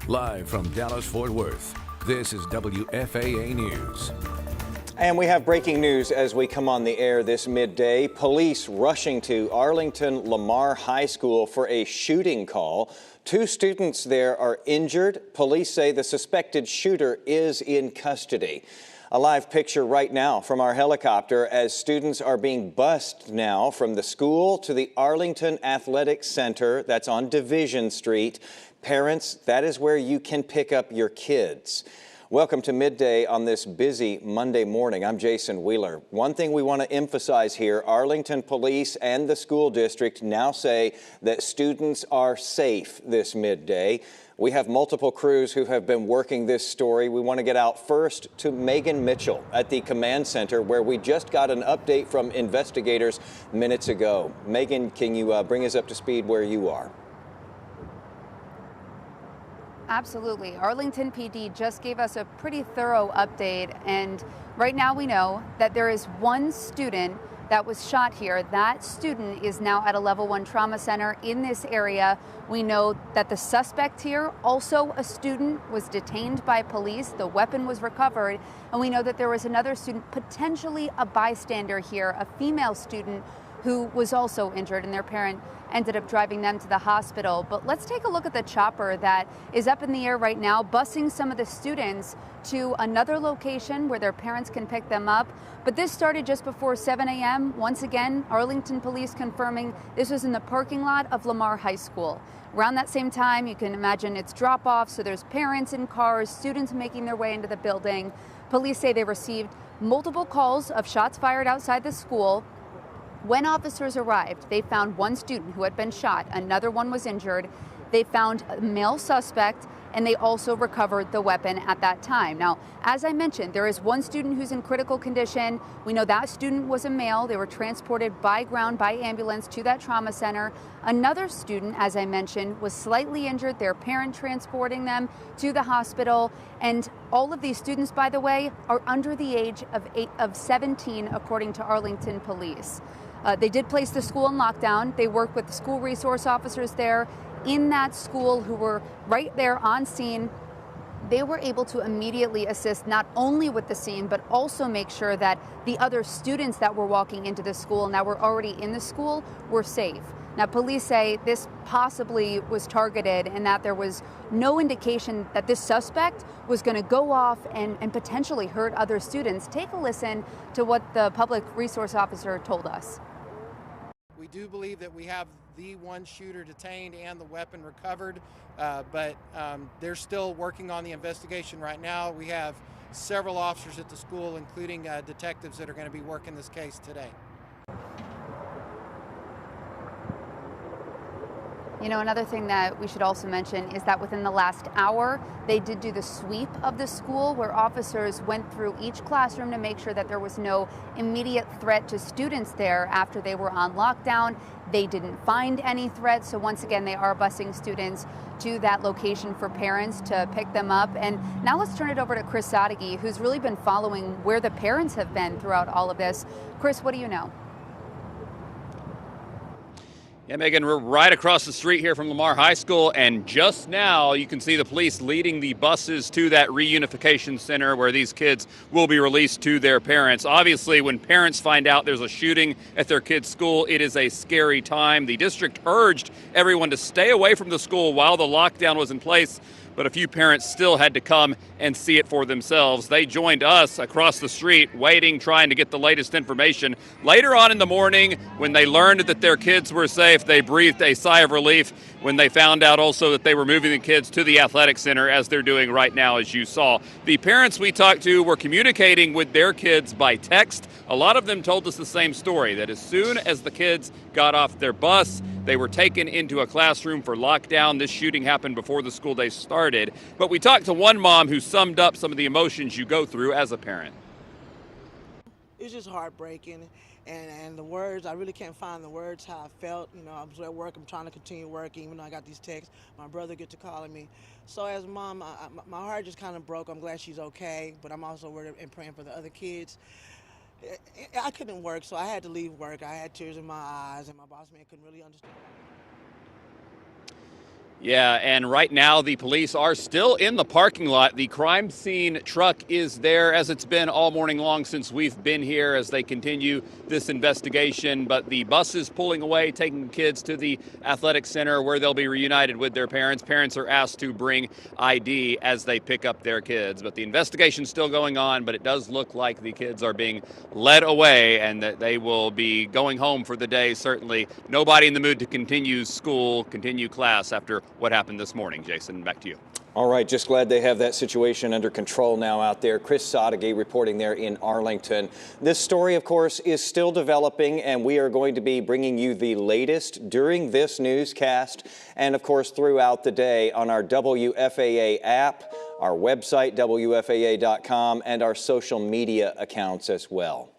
Live from Dallas-Fort Worth, this is WFAA News. And we have breaking news as we come on the air this midday. Police rushing to Arlington Lamar High School for a shooting call. 2 students there are injured. Police say the suspected shooter is in custody. A live picture right now from our helicopter as students are being bused now from the school to the Arlington Athletic Center. That's on Division Street. Parents, that is where you can pick up your kids. Welcome to Midday on this busy Monday morning. I'm Jason Wheeler. One thing we want to emphasize here, Arlington Police and the school district now say that students are safe this midday. We have multiple crews who have been working this story. We want to get out first to Megan Mitchell at the command center where we just got an update from investigators minutes ago. Megan, can you bring us up to speed where you are? Absolutely. Arlington PD just gave us a pretty thorough update, and right now we know that there is 1 student that was shot here. That student is now at a level 1 trauma center in this area. We know that the suspect here, also a student, was detained by police. The weapon was recovered, and we know that there was another student, potentially a bystander here, a female student who was also injured, and their parent ended up driving them to the hospital. But let's take a look at the chopper that is up in the air right now, busing some of the students to another location where their parents can pick them up. But this started just before 7 a.m. Once again, Arlington Police confirming this was in the parking lot of Lamar High School. Around that same time, you can imagine it's drop-off, so there's parents in cars, students making their way into the building. Police say they received multiple calls of shots fired outside the school. When officers arrived, they found 1 student who had been shot. Another one was injured. They found a male suspect, and they also recovered the weapon at that time. Now, as I mentioned, there is 1 student who's in critical condition. We know that student was a male. They were transported by ground, by ambulance to that trauma center. Another student, as I mentioned, was slightly injured. Their parent transporting them to the hospital. And all of these students, by the way, are under the age of 17, according to Arlington Police. They did place the school in lockdown. They worked with the school resource officers there in that school who were right there on scene. They were able to immediately assist not only with the scene, but also make sure that the other students that were walking into the school and that were already in the school were safe. Now, police say this possibly was targeted and that there was no indication that this suspect was going to go off and potentially hurt other students. Take a listen to what the public resource officer told us. We do believe that we have the 1 shooter detained and the weapon recovered, but they're still working on the investigation right now. We have several officers at the school, including detectives, that are going to be working this case today. You know, another thing that we should also mention is that within the last hour, they did do the sweep of the school where officers went through each classroom to make sure that there was no immediate threat to students there after they were on lockdown. They didn't find any threats. So once again, they are busing students to that location for parents to pick them up. And now let's turn it over to Chris Sadeghi, who's really been following where the parents have been throughout all of this. Chris, what do you know? Yeah, Megan, we're right across the street here from Lamar High School, and just now you can see the police leading the buses to that reunification center where these kids will be released to their parents. Obviously, when parents find out there's a shooting at their kid's school, it is a scary time. The district urged everyone to stay away from the school while the lockdown was in place, but a few parents still had to come and see it for themselves. They joined us across the street, waiting, trying to get the latest information. Later on in the morning, when they learned that their kids were safe, they breathed a sigh of relief when they found out also that they were moving the kids to the athletic center, as they're doing right now, as you saw. The parents we talked to were communicating with their kids by text. A lot of them told us the same story, that as soon as the kids got off their bus, they were taken into a classroom for lockdown. This shooting happened before the school day started. But we talked to one mom who summed up some of the emotions you go through as a parent. It's just heartbreaking. And the words, I really can't find the words how I felt. You know, I was at work, I'm trying to continue working, even though I got these texts. My brother gets to calling me. So as a mom, my heart just kind of broke. I'm glad she's okay, but I'm also worried and praying for the other kids. I couldn't work, so I had to leave work. I had tears in my eyes, and my boss man couldn't really understand. Yeah, and right now the police are still in the parking lot. The crime scene truck is there, as it's been all morning long since we've been here, as they continue this investigation. But the bus is pulling away, taking kids to the athletic center where they'll be reunited with their parents. Parents are asked to bring ID as they pick up their kids. But the investigation's still going on, but it does look like the kids are being led away and that they will be going home for the day. Certainly nobody in the mood to continue school, continue class after what happened this morning. Jason, back to you. All right, just glad they have that situation under control now out there. Chris Sadeghi reporting there in Arlington. This story, of course, is still developing, and we are going to be bringing you the latest during this newscast and, of course, throughout the day on our WFAA app, our website, WFAA.com, and our social media accounts as well.